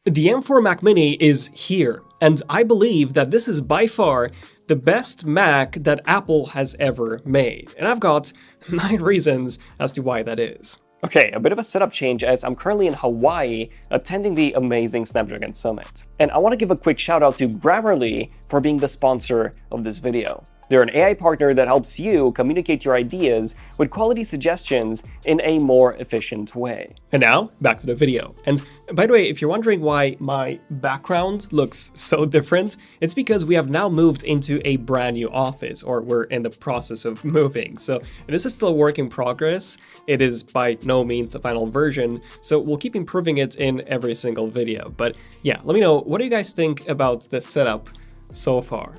The M4 Mac Mini is here, and I believe that this is by far the best Mac that Apple has ever made. And I've got 9 reasons as to why that is. Okay, a bit of a setup change as I'm currently in Hawaii attending the amazing Snapdragon Summit. And I want to give a quick shout out to Grammarly for being the sponsor of this video. They're an AI partner that helps you communicate your ideas with quality suggestions in a more efficient way. And now, back to the video. And by the way, if you're wondering why my background looks so different, it's because we have now moved into a brand new office, or we're in the process of moving. So this is still a work in progress. It is by no means the final version, so we'll keep improving it in every single video. But yeah, let me know, what do you guys think about the setup so far?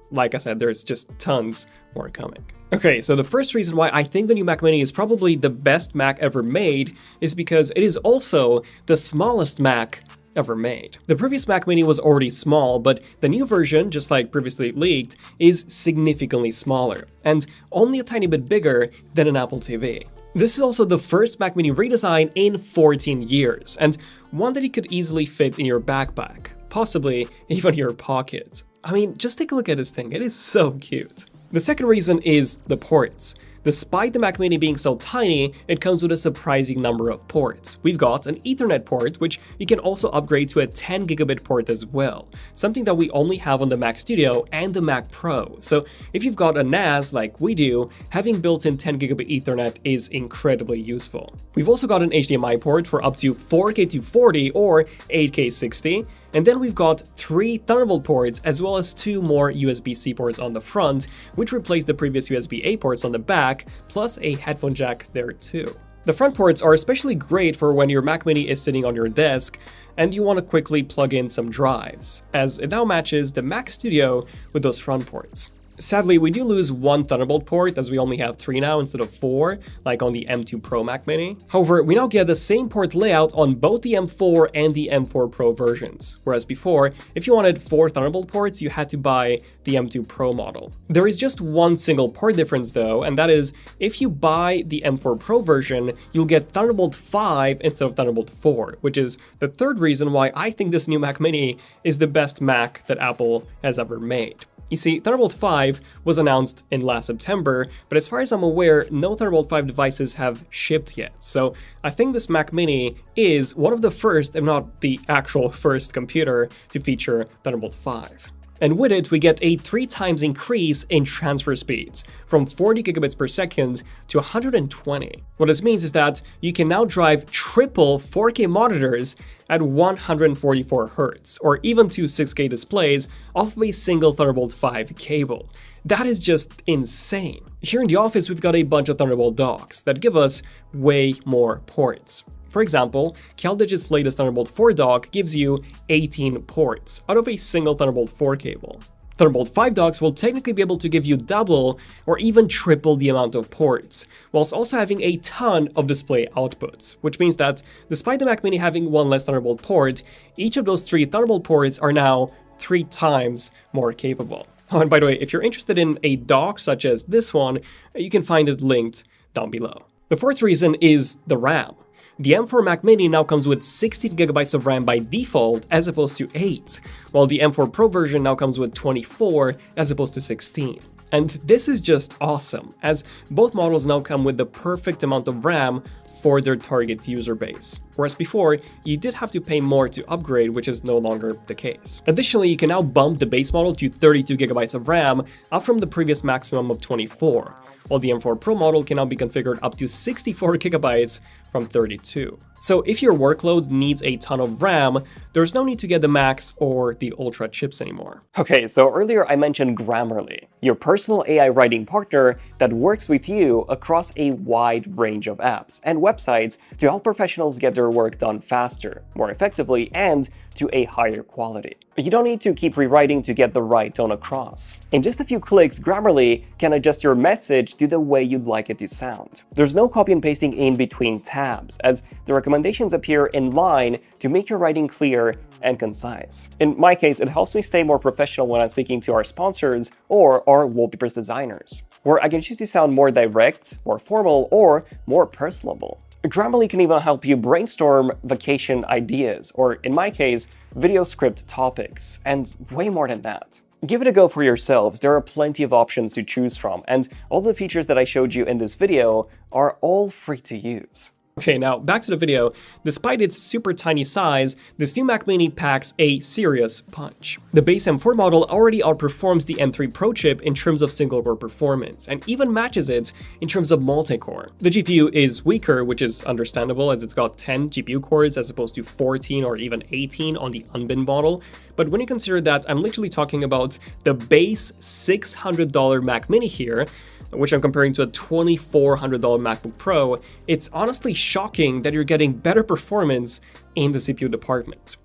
Like I said, there's just tons more coming. Okay, so the first reason why I think the new Mac Mini is probably the best Mac ever made is because it is also the smallest Mac ever made. The previous Mac Mini was already small, but the new version, just like previously leaked, is significantly smaller and only a tiny bit bigger than an Apple TV. This is also the first Mac Mini redesign in 14 years, and one that you could easily fit in your backpack, possibly even your pocket. I mean, just take a look at this thing, it is so cute. The second reason is the ports. Despite the Mac Mini being so tiny, it comes with a surprising number of ports. We've got an Ethernet port, which you can also upgrade to a 10 gigabit port as well, something that we only have on the Mac Studio and the Mac Pro. So if you've got a NAS like we do, having built-in 10 gigabit Ethernet is incredibly useful. We've also got an HDMI port for up to 4K 240 or 8K 60. And then we've got 3 Thunderbolt ports as well as 2 more USB-C ports on the front, which replace the previous USB-A ports on the back, plus a headphone jack there too. The front ports are especially great for when your Mac Mini is sitting on your desk and you want to quickly plug in some drives, as it now matches the Mac Studio with those front ports. Sadly, we do lose 1 Thunderbolt port, as we only have 3 now instead of 4, like on the M2 Pro Mac Mini. However, we now get the same port layout on both the M4 and the M4 Pro versions, whereas before, if you wanted 4 Thunderbolt ports, you had to buy the M2 Pro model. There is just one single port difference though, and that is, if you buy the M4 Pro version, you'll get Thunderbolt 5 instead of Thunderbolt 4, which is the third reason why I think this new Mac Mini is the best Mac that Apple has ever made. You see, Thunderbolt 5 was announced in last September, but as far as I'm aware, no Thunderbolt 5 devices have shipped yet. So I think this Mac Mini is one of the first, if not the actual first computer to feature Thunderbolt 5. And with it, we get a 3 times increase in transfer speeds, from 40 gigabits per second to 120. What this means is that you can now drive triple 4K monitors at 144 Hz, or even 2 6K displays off of a single Thunderbolt 5 cable. That is just insane. Here in the office, we've got a bunch of Thunderbolt docks that give us way more ports. For example, CalDigit's latest Thunderbolt 4 dock gives you 18 ports out of a single Thunderbolt 4 cable. Thunderbolt 5 docks will technically be able to give you double or even triple the amount of ports, whilst also having a ton of display outputs, which means that despite the Mac Mini having 1 less Thunderbolt port, each of those 3 Thunderbolt ports are now 3 times more capable. Oh, and by the way, if you're interested in a dock such as this one, you can find it linked down below. The fourth reason is the RAM. The M4 Mac Mini now comes with 16 gigabytes of RAM by default as opposed to 8, while the M4 Pro version now comes with 24 as opposed to 16. And this is just awesome, as both models now come with the perfect amount of RAM for their target user base, whereas before, you did have to pay more to upgrade, which is no longer the case. Additionally, you can now bump the base model to 32 gigabytes of RAM, up from the previous maximum of 24, while the M4 Pro model can now be configured up to 64 gigabytes from 32. So if your workload needs a ton of RAM, there's no need to get the Max or the Ultra chips anymore. Okay, so earlier I mentioned Grammarly, your personal AI writing partner that works with you across a wide range of apps and websites to help professionals get their work done faster, more effectively, and to a higher quality. You don't need to keep rewriting to get the right tone across. In just a few clicks, Grammarly can adjust your message to the way you'd like it to sound. There's no copy and pasting in between tabs, as the recommendations appear in line to make your writing clear and concise. In my case, it helps me stay more professional when I'm speaking to our sponsors or our wallpapers designers, where I can choose to sound more direct, more formal, or more personable. Grammarly can even help you brainstorm vacation ideas, or in my case, video script topics, and way more than that. Give it a go for yourselves. There are plenty of options to choose from, and all the features that I showed you in this video are all free to use. Okay, now back to the video. Despite its super tiny size, this new Mac Mini packs a serious punch. The base M4 model already outperforms the M3 Pro chip in terms of single-core performance, and even matches it in terms of multi-core. The GPU is weaker, which is understandable as it's got 10 GPU cores as opposed to 14 or even 18 on the unbinned model, but when you consider that I'm literally talking about the base $600 Mac Mini here, which I'm comparing to a $2,400 MacBook Pro, it's honestly shocking that you're getting better performance in the CPU department.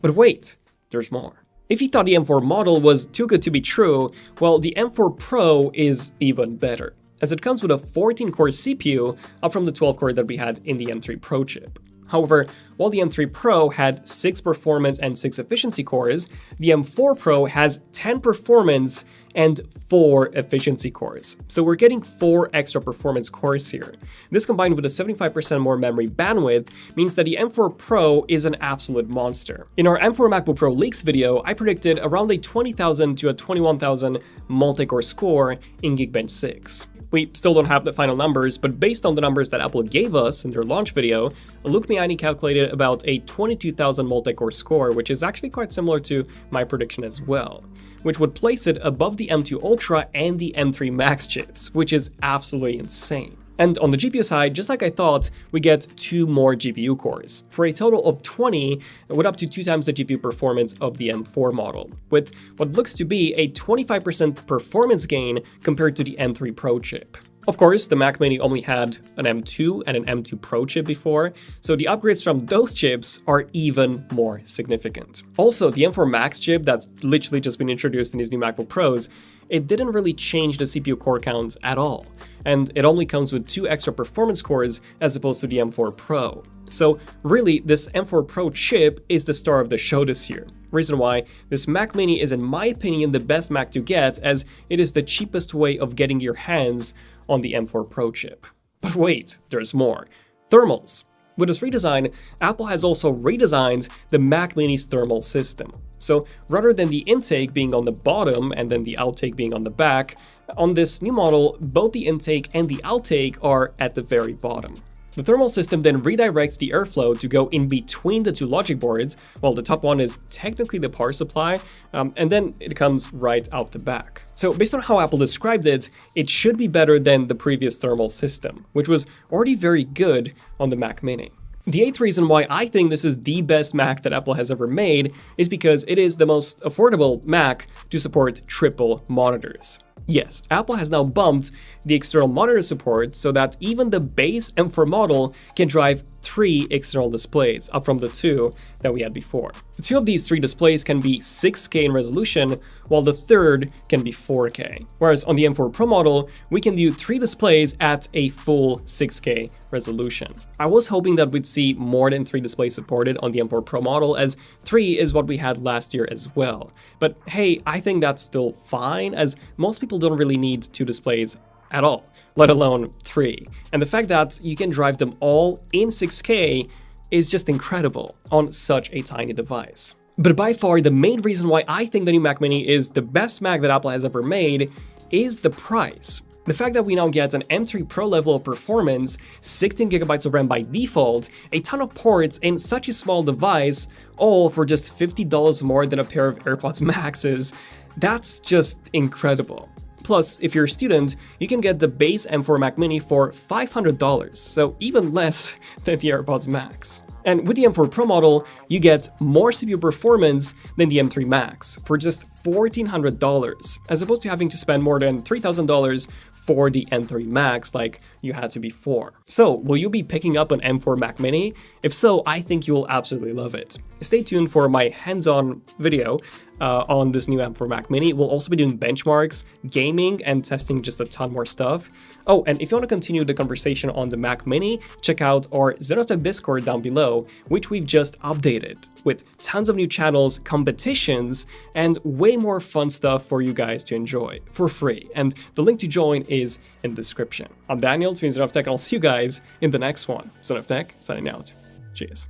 But wait, there's more. If you thought the M4 model was too good to be true, well, the M4 Pro is even better, as it comes with a 14-core CPU, up from the 12-core that we had in the M3 Pro chip. However, while the M3 Pro had 6 performance and 6 efficiency cores, the M4 Pro has 10 performance and 4 efficiency cores. So we're getting 4 extra performance cores here. This combined with a 75% more memory bandwidth means that the M4 Pro is an absolute monster. In our M4 MacBook Pro leaks video, I predicted around a 20,000 to a 21,000 multi-core score in Geekbench 6. We still don't have the final numbers, but based on the numbers that Apple gave us in their launch video, Luke Miani calculated about a 22,000 multi-core score, which is actually quite similar to my prediction as well, which would place it above the M2 Ultra and the M3 Max chips, which is absolutely insane. And on the GPU side, just like I thought, we get 2 more GPU cores, for a total of 20, with up to 2 times the GPU performance of the M4 model, with what looks to be a 25% performance gain compared to the M3 Pro chip. Of course, the Mac Mini only had an M2 and an M2 Pro chip before, so the upgrades from those chips are even more significant. Also, the M4 Max chip that's literally just been introduced in these new MacBook Pros, it didn't really change the CPU core counts at all, and it only comes with 2 extra performance cores as opposed to the M4 Pro. So really, this M4 Pro chip is the star of the show this year. Reason why this Mac Mini is, in my opinion, the best Mac to get, as it is the cheapest way of getting your hands on the M4 Pro chip. But wait, there's more. Thermals. With this redesign, Apple has also redesigned the Mac Mini's thermal system. So rather than the intake being on the bottom and then the outtake being on the back, on this new model, both the intake and the outtake are at the very bottom. The thermal system then redirects the airflow to go in between the 2 logic boards, while the top one is technically the power supply, and then it comes right out the back. So based on how Apple described it, it should be better than the previous thermal system, which was already very good on the Mac Mini. The 8th reason why I think this is the best Mac that Apple has ever made is because it is the most affordable Mac to support triple monitors. Yes, Apple has now bumped the external monitor support so that even the base M4 model can drive 3 external displays, up from the 2 that we had before. 2 of these 3 displays can be 6K in resolution, while the third can be 4K. Whereas on the M4 Pro model, we can do 3 displays at a full 6K resolution. I was hoping that we'd see more than 3 displays supported on the M4 Pro model, as 3 is what we had last year as well. But hey, I think that's still fine, as most people don't really need 2 displays at all, let alone 3. And the fact that you can drive them all in 6K is just incredible on such a tiny device. But by far, the main reason why I think the new Mac Mini is the best Mac that Apple has ever made is the price. The fact that we now get an M3 Pro level of performance, 16GB of RAM by default, a ton of ports in such a small device, all for just $50 more than a pair of AirPods Maxes, that's just incredible. Plus, if you're a student, you can get the base M4 Mac Mini for $500, so even less than the AirPods Max. And with the M4 Pro model, you get more CPU performance than the M3 Max for just $1,400, as opposed to having to spend more than $3,000 for the M3 Max like you had to before. So, will you be picking up an M4 Mac Mini? If so, I think you will absolutely love it. Stay tuned for my hands-on video on this new M4 Mac Mini. We'll also be doing benchmarks, gaming, and testing just a ton more stuff. Oh, and if you want to continue the conversation on the Mac Mini, check out our zoneoftech Discord down below, which we've just updated, with tons of new channels, competitions, and way more fun stuff for you guys to enjoy, for free. And the link to join is in the description. I'm Daniel, it's been zoneoftech, and I'll see you guys in the next one. zoneoftech, signing out. Cheers.